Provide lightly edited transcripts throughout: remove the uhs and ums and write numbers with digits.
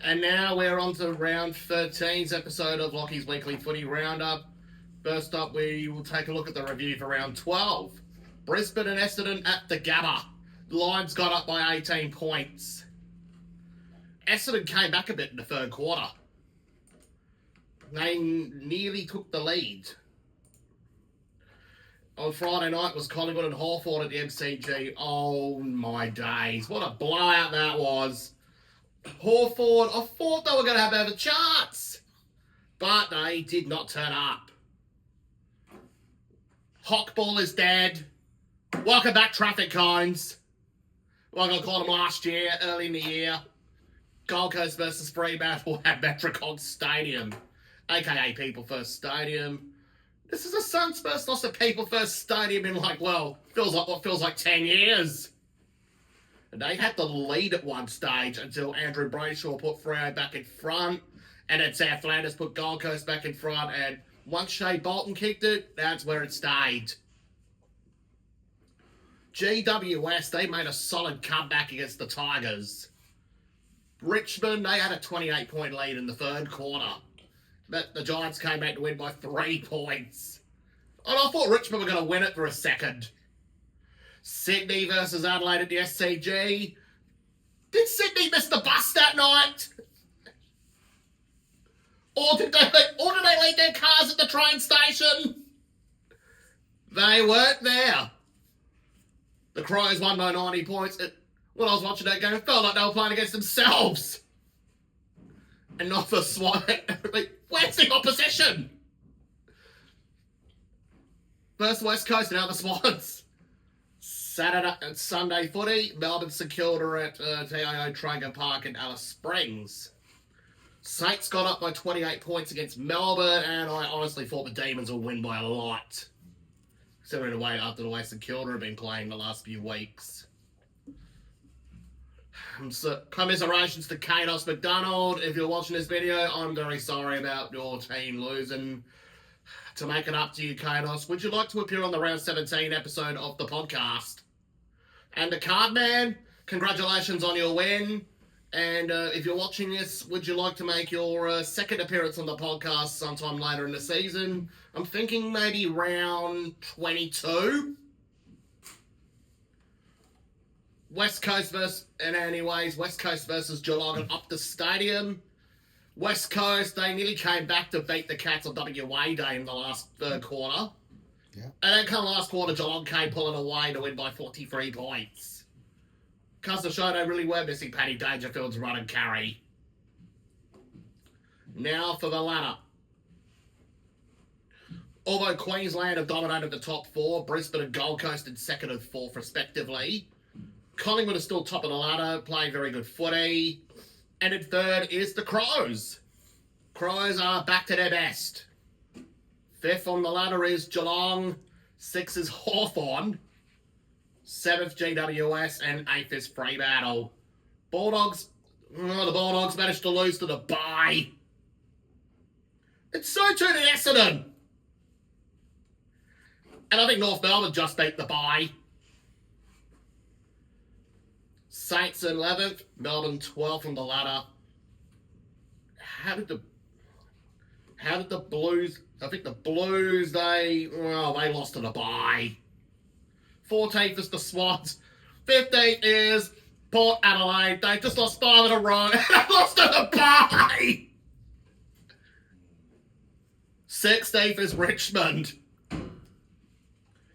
And now we're on to round 13's episode of Lachie's Weekly Footy Roundup. First up, we will take a look at the review for round 12. Brisbane and Essendon at the Gabba. The Lions got up by 18 points. Essendon came back a bit in the third quarter. They nearly took the lead. On Friday night was Collingwood and Hawthorn at the MCG. Oh my days, what a blowout that was. Hawthorn, I thought they were going to have a chance, but they did not turn up. Hockball is dead. Welcome back, traffic cones. Like I called them last year, early in the year. Gold Coast versus Fremantle at Metricon Stadium, aka People First Stadium. This is the Suns' first loss at People First Stadium in feels like 10 years. And they had the lead at one stage until Andrew Brayshaw put Freo back in front, and then Sam Flanders put Gold Coast back in front, and once Shea Bolton kicked it, that's where it stayed. GWS, they made a solid comeback against the Tigers. Richmond, they had a 28-point lead in the third quarter. But the Giants came back to win by 3 points. And I thought Richmond were going to win it for a second. Sydney versus Adelaide at the SCG. Did Sydney miss the bus that night? Or did they leave their cars at the train station? They weren't there. The Crows won by 90 points. When I was watching that game, it felt like they were playing against themselves. And not the Swans. Where's the opposition? First West Coast, now the Swans. Saturday and Sunday footy, Melbourne St Kilda at TIO Traeger Park in Alice Springs. Saints got up by 28 points against Melbourne, and I honestly thought the Demons would win by a lot. Considering the way after the way St Kilda have been playing the last few weeks. So, commiserations to Kados McDonald. If you're watching this video, I'm very sorry about your team losing. To make it up to you, Kados, would you like to appear on the round 17 episode of the podcast? And the Cardman, congratulations on your win. And if you're watching this, would you like to make your second appearance on the podcast sometime later in the season? I'm thinking maybe round 22. West Coast versus Geelong at Optus Stadium. West Coast, they nearly came back to beat the Cats on WA Day in the last third quarter. Yeah. And then come last quarter, Geelong came pulling away to win by 43 points. Because the show they really were missing Paddy Dangerfield's run and carry. Now for the ladder. Although Queensland have dominated the top four, Brisbane and Gold Coast in second and fourth respectively. Collingwood is still top of the ladder, playing very good footy. And in third is the Crows. Crows are back to their best. Fifth on the ladder is Geelong. Sixth is Hawthorn. Seventh, GWS. And eighth is Fremantle. Bulldogs. The Bulldogs managed to lose to the bye. It's so too to Essendon. And I think North Melbourne just beat the bye. Saints 11th, Melbourne 12th on the ladder. How did the Blues, I think the Blues, they lost to the bye. 14th is the Swans. 15th is Port Adelaide. They just lost 5 in a row. They lost to the bye. 16th is Richmond.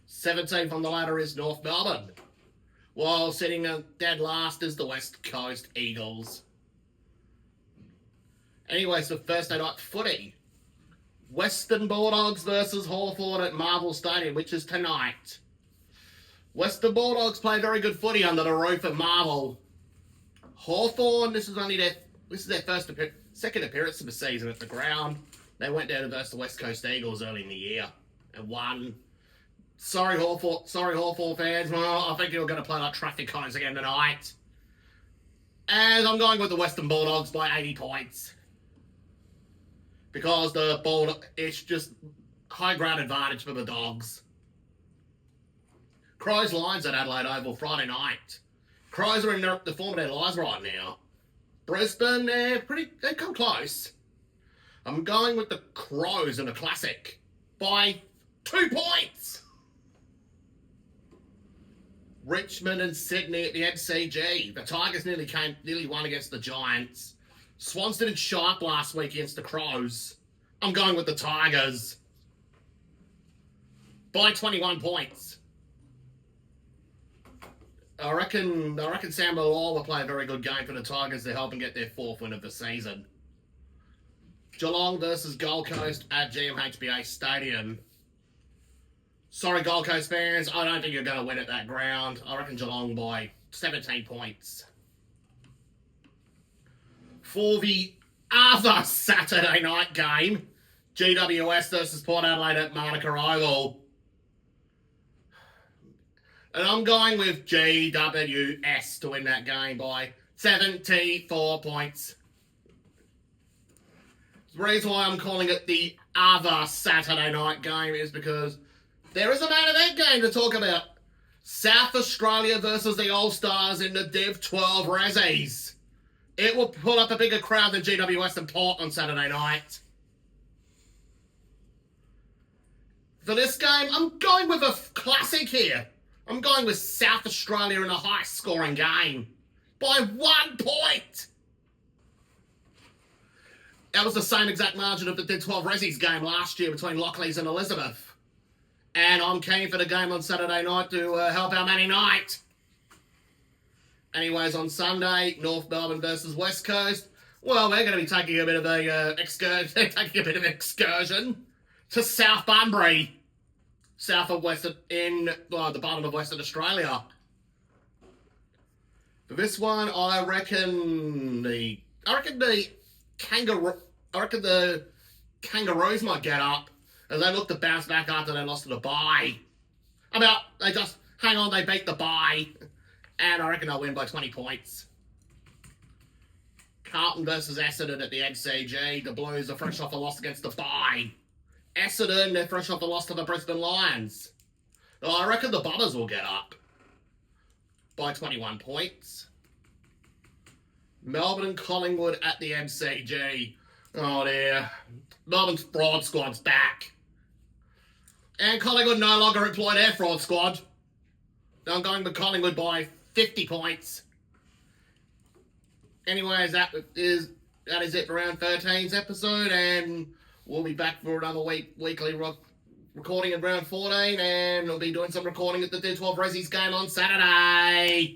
17th on the ladder is North Melbourne. While sitting dead last is the West Coast Eagles. Anyways, for Thursday night footy. Western Bulldogs versus Hawthorn at Marvel Stadium, which is tonight. Western Bulldogs play very good footy under the roof at Marvel. Hawthorn, this is their second appearance of the season at the ground. They went down versus the West Coast Eagles early in the year and won. Sorry, Hawthorn fans. Well, I think you're going to play like traffic cones again tonight. And I'm going with the Western Bulldogs by 80 points. Because it's just high ground advantage for the Dogs. Crows Lions at Adelaide Oval Friday night. Crows are in the form of their lives right now. Brisbane, they've come close. I'm going with the Crows in a classic by 2 points. Richmond and Sydney at the MCG. The Tigers nearly won against the Giants. Swans didn't show up last week against the Crows. I'm going with the Tigers by 21 points. I reckon Sam Malone will play a very good game for the Tigers to help them get their 4th win of the season. Geelong versus Gold Coast at GMHBA Stadium. Sorry, Gold Coast fans, I don't think you're going to win at that ground. I reckon Geelong by 17 points. For the other Saturday night game, GWS versus Port Adelaide at Manuka Oval. And I'm going with GWS to win that game by 74 points. The reason why I'm calling it the other Saturday night game is because there is a main event game to talk about. South Australia versus the All-Stars in the Div 12 Razzies. It will pull up a bigger crowd than GWS and Port on Saturday night. For this game, I'm going with a classic here. I'm going with South Australia in a high-scoring game by 1 point. That was the same exact margin of the Div 12 Razzies game last year between Lachie's and Elizabeth. And I'm keen for the game on Saturday night to help our Man United. Anyways, on Sunday, North Melbourne versus West Coast. Well, we're going to be taking a bit of a excursion to South Bunbury, south of Western, the bottom of Western Australia. For this one, I reckon the Kangaroos might get up as they look to bounce back after they lost to the bye. They beat the bye. And I reckon they'll win by 20 points. Carlton versus Essendon at the MCG. The Blues are fresh off a loss against the bye. Essendon, they're fresh off a loss to the Brisbane Lions. Well, I reckon the Bombers will get up by 21 points. Melbourne and Collingwood at the MCG. Oh dear. Melbourne's fraud squad's back. And Collingwood no longer employ their fraud squad. I'm going with Collingwood by 50 points. Anyways, that is it for round 13's episode, and we'll be back for another weekly recording in round 14, and we'll be doing some recording at the Div 12 Razzies game on Saturday.